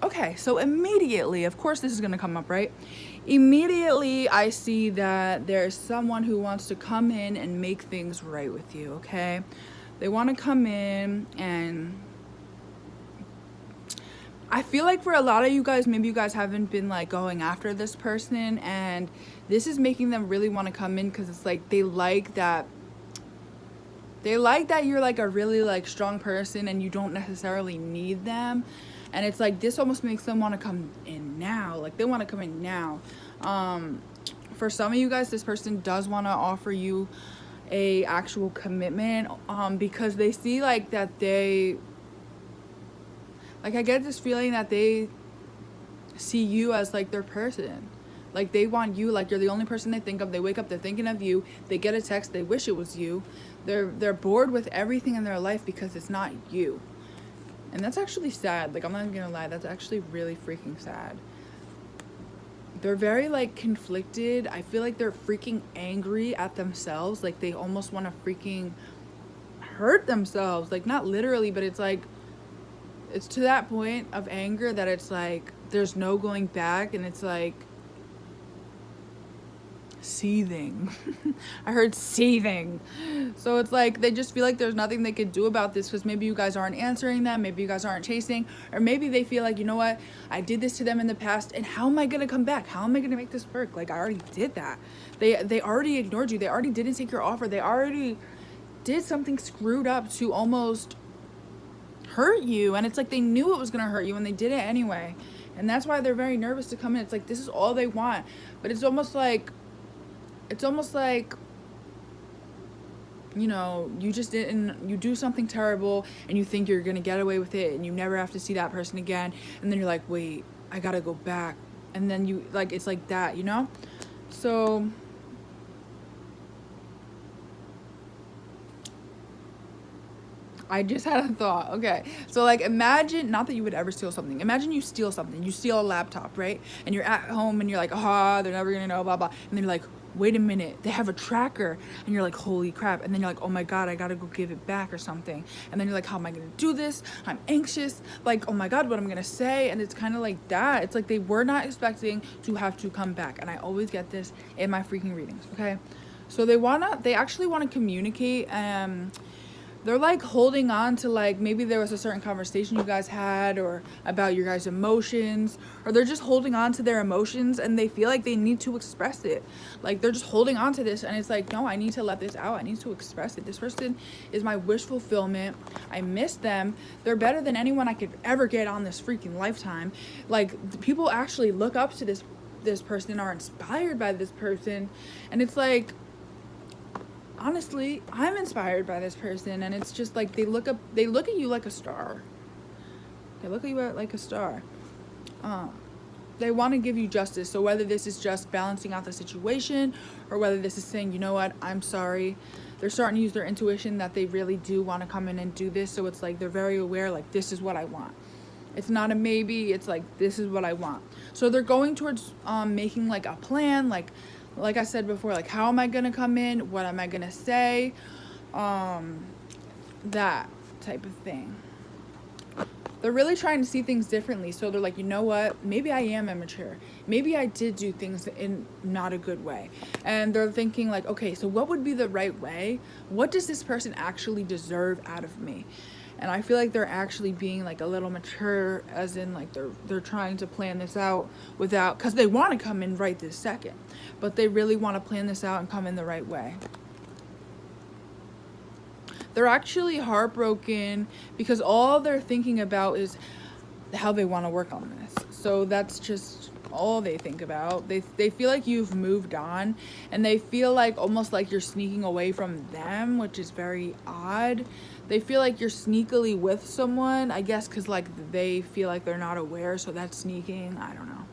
Okay, so immediately, of course this is going to come up, right? Immediately I see that there's someone who wants to come in and make things right with you, okay? They want to come in, and I feel like for a lot of you guys, maybe you guys haven't been like going after this person, and this is making them really want to come in because it's like they like that you're like a really like strong person and you don't necessarily need them. And it's like this almost makes them want to come in now. Like they want to come in now. For some of you guys, this person does want to offer you a actual commitment, because they see like that they, like I get this feeling that they see you as like their person. Like they want you, like you're the only person they think of. They wake up, they're thinking of you. They get a text, they wish it was you. They're bored with everything in their life because it's not you. And that's actually sad. Like, I'm not even gonna lie, that's actually really freaking sad. They're very like conflicted. I feel like they're freaking angry at themselves. Like they almost want to freaking hurt themselves. Like not literally, but it's like, it's to that point of anger that it's like there's no going back, and it's like seething. I heard seething. So it's like they just feel like there's nothing they could do about this because maybe you guys aren't answering them, maybe you guys aren't chasing, or maybe they feel like, you know what, I did this to them in the past, and how am I gonna come back? How am I gonna make this work? Like I already did that. They already ignored you. They already didn't take your offer. They already did something screwed up to almost hurt you, and it's like they knew it was gonna hurt you and they did it anyway. And that's why they're very nervous to come in. It's like this is all they want, but it's almost like, you know, you just didn't, you do something terrible and you think you're gonna get away with it and you never have to see that person again, and then you're like, wait, I gotta go back, and then you like, it's like that, you know? So I just had a thought. Okay, so like imagine, not that you would ever steal something, imagine you steal something, you steal a laptop, right? And you're at home and you're like, ah, they're never gonna know, blah blah, and then you're like, wait a minute, they have a tracker, and you're like, holy crap, and then you're like, oh my god, I gotta go give it back or something, and then you're like, how am I gonna do this? I'm anxious, like, oh my god, what am I gonna say? And it's kind of like that. It's like they were not expecting to have to come back, and I always get this in my freaking readings, okay? So they actually want to communicate. They're like holding on to, like, maybe there was a certain conversation you guys had or about your guys' emotions, or they're just holding on to their emotions and they feel like they need to express it. Like they're just holding on to this and it's like, no, I need to let this out. I need to express it. This person is my wish fulfillment. I miss them. They're better than anyone I could ever get on this freaking lifetime. Like people actually look up to this person and are inspired by this person, and it's like, honestly, I'm inspired by this person, and it's just like they look at you like a star. They look at you like a star. They want to give you justice. So whether this is just balancing out the situation, or whether this is saying, you know what, I'm sorry, they're starting to use their intuition that they really do want to come in and do this. So it's like they're very aware, like, this is what I want. It's not a maybe, it's like, this is what I want. So they're going towards making like a plan, like I said before, like, how am I gonna come in? What am I gonna say? That type of thing. They're really trying to see things differently. So they're like, you know what? Maybe I am immature. Maybe I did do things in not a good way. And they're thinking like, okay, so what would be the right way? What does this person actually deserve out of me? And I feel like they're actually being like a little mature, as in like they're trying to plan this out without, because they want to come in right this second, but they really want to plan this out and come in the right way. They're actually heartbroken because all they're thinking about is how they want to work on this. So that's just all they think about. They feel like you've moved on, and they feel like almost like you're sneaking away from them, which is very odd. They feel like you're sneakily with someone, I guess, because like they feel like they're not aware, so that's sneaking. I don't know.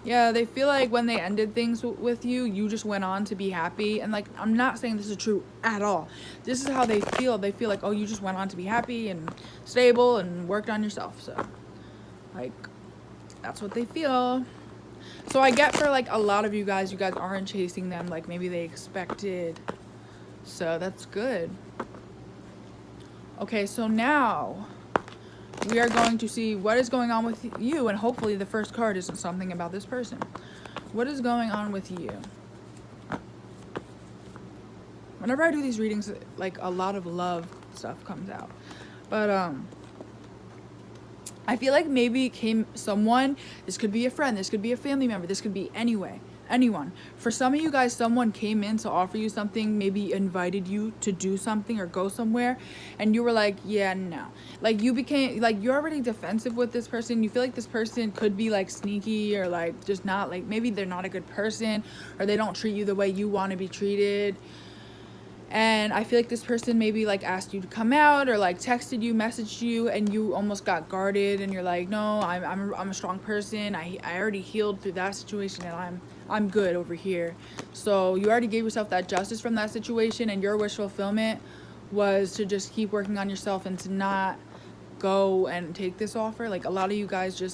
Yeah, they feel like when they ended things with you, you just went on to be happy. And like, I'm not saying this is true at all. This is how they feel. They feel like, oh, you just went on to be happy and stable and worked on yourself. So like, that's what they feel. So I get for like a lot of you guys aren't chasing them like maybe they expected. So that's good. Okay, so now we are going to see what is going on with you, and hopefully the first card isn't something about this person. What is going on with you? Whenever I do these readings, like, a lot of love stuff comes out. But I feel like maybe someone, this could be a friend, this could be a family member, this could be anyone. For some of you guys, someone came in to offer you something, maybe invited you to do something or go somewhere, and you were like, yeah, no. Like, you became, like, you're already defensive with this person. You feel like this person could be, like, sneaky, or, like, just not, like, maybe they're not a good person, or they don't treat you the way you want to be treated. And I feel like this person maybe, like, asked you to come out, or, like, texted you, messaged you, and you almost got guarded, and you're like, no, I'm a strong person. I already healed through that situation, and I'm good over here. So you already gave yourself that justice from that situation, and your wish fulfillment was to just keep working on yourself and to not go and take this offer. Like, a lot of you guys you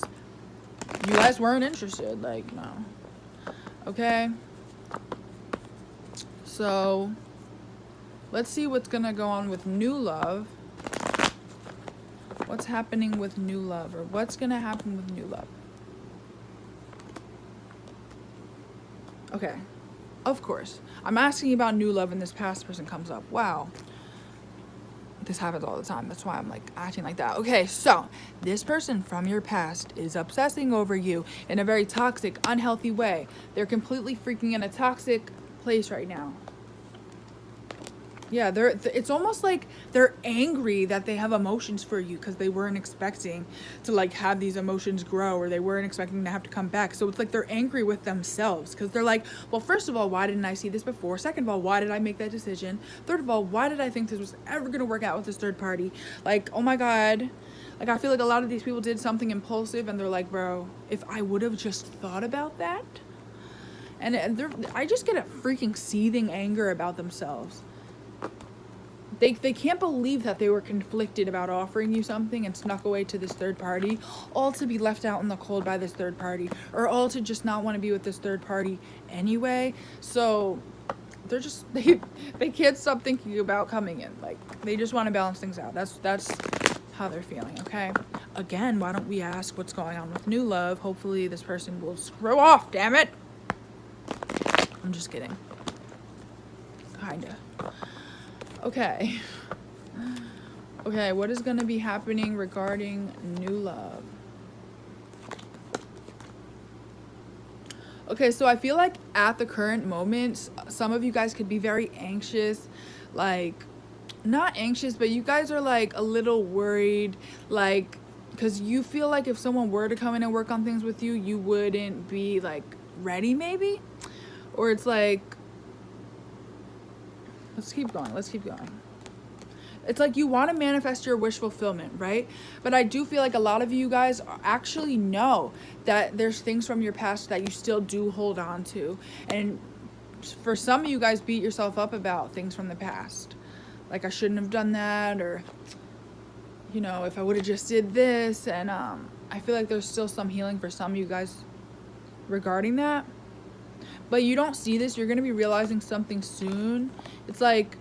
guys weren't interested. Like, no. Okay. So let's see what's gonna go on with new love. What's happening with new love, or what's gonna happen with new love? Okay, of course. I'm asking about new love and this past person comes up. Wow. This happens all the time. That's why I'm, like, acting like that. Okay, so this person from your past is obsessing over you in a very toxic, unhealthy way. They're completely freaking in a toxic place right now. Yeah, it's almost like they're angry that they have emotions for you, because they weren't expecting to, like, have these emotions grow, or they weren't expecting to have to come back. So it's like they're angry with themselves, because they're like, well, first of all, why didn't I see this before? Second of all, why did I make that decision? Third of all, why did I think this was ever going to work out with this third party? Like, oh my God. Like, I feel like a lot of these people did something impulsive, and they're like, bro, if I would have just thought about that. And I just get a freaking seething anger about themselves. They can't believe that they were conflicted about offering you something and snuck away to this third party, all to be left out in the cold by this third party, or all to just not want to be with this third party anyway. So they're just, they can't stop thinking about coming in. Like, they just want to balance things out. That's how they're feeling, okay? Again, why don't we ask what's going on with new love? Hopefully this person will screw off, damn it. I'm just kidding. Kinda. Okay. Okay, what is going to be happening regarding new love? Okay, so I feel like at the current moment, some of you guys could be very anxious, like, not anxious, but you guys are, like, a little worried, like, because you feel like if someone were to come in and work on things with you, you wouldn't be, like, ready, maybe? Or it's like, let's keep going. It's like you want to manifest your wish fulfillment, right? But I do feel like a lot of you guys actually know that there's things from your past that you still do hold on to. And for some of you guys, beat yourself up about things from the past. Like, I shouldn't have done that, or, you know, if I would have just did this. And I feel like there's still some healing for some of you guys regarding that. But you don't see this. You're going to be realizing something soon. It's like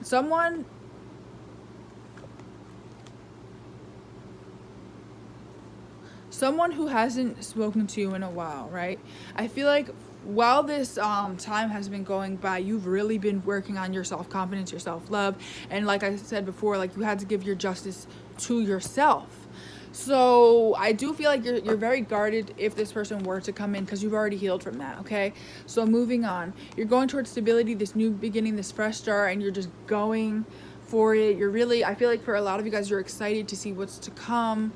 someone who hasn't spoken to you in a while, right? I feel like while this time has been going by, you've really been working on your self-confidence, your self-love. And like I said before, like, you had to give your justice to yourself. So I do feel like you're very guarded if this person were to come in, because you've already healed from that, okay? So moving on. You're going towards stability, this new beginning, this fresh start, and you're just going for it. You're really, I feel like for a lot of you guys, you're excited to see what's to come.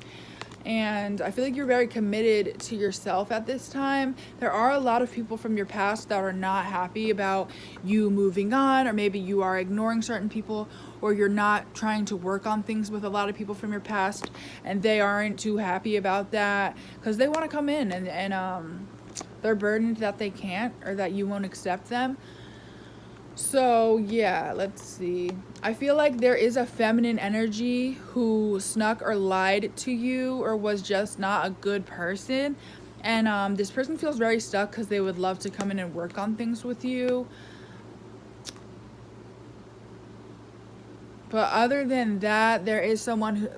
And I feel like you're very committed to yourself at this time. There are a lot of people from your past that are not happy about you moving on, or maybe you are ignoring certain people, or you're not trying to work on things with a lot of people from your past, and they aren't too happy about that because they want to come in and they're burdened that they can't, or that you won't accept them. So yeah, let's see. I feel like there is a feminine energy who snuck or lied to you, or was just not a good person. And this person feels very stuck because they would love to come in and work on things with you. But other than that, there is someone who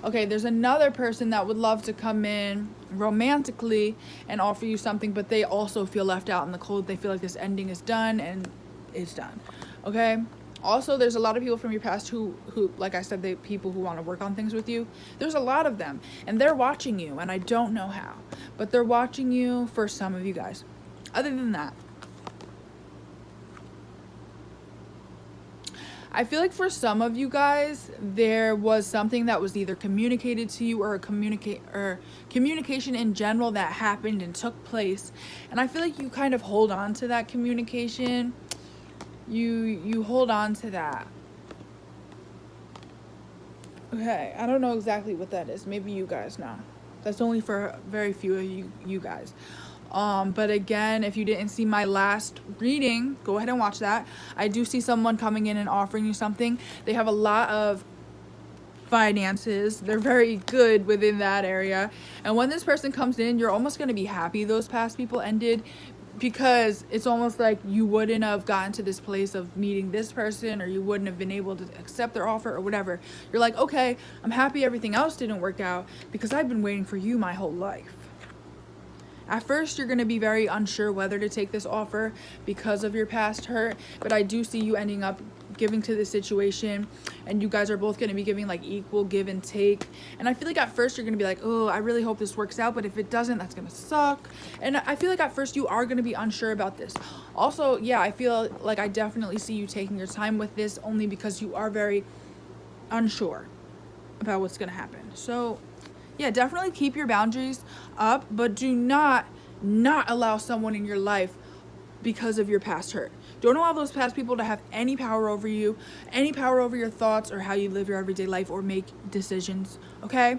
okay, there's another person that would love to come in romantically and offer you something, but they also feel left out in the cold. They feel like this ending is done and it's done. Okay? Also, there's a lot of people from your past who like I said, people who want to work on things with you. There's a lot of them, and they're watching you, and I don't know how, but they're watching you for some of you guys. Other than that, I feel like for some of you guys, there was something that was either communicated to you or communication in general that happened and took place. And I feel like you kind of hold on to that communication. You hold on to that. Okay, I don't know exactly what that is. Maybe you guys know. That's only for very few of you guys. But again, if you didn't see my last reading, go ahead and watch that. I do see someone coming in and offering you something. They have a lot of finances. They're very good within that area. And when this person comes in, you're almost going to be happy those past people ended, because it's almost like you wouldn't have gotten to this place of meeting this person, or you wouldn't have been able to accept their offer or whatever. You're like, okay, I'm happy everything else didn't work out because I've been waiting for you my whole life. At first, you're going to be very unsure whether to take this offer because of your past hurt, but I do see you ending up giving to this situation, and you guys are both going to be giving like equal give and take. And I feel like at first you're going to be like, oh, I really hope this works out, but if it doesn't, that's going to suck. And I feel like at first you are going to be unsure about this. Also, yeah, I feel like I definitely see you taking your time with this, only because you are very unsure about what's going to happen. So yeah, definitely keep your boundaries up, but do not allow someone in your life because of your past hurt. Don't allow those past people to have any power over you, any power over your thoughts or how you live your everyday life or make decisions, okay?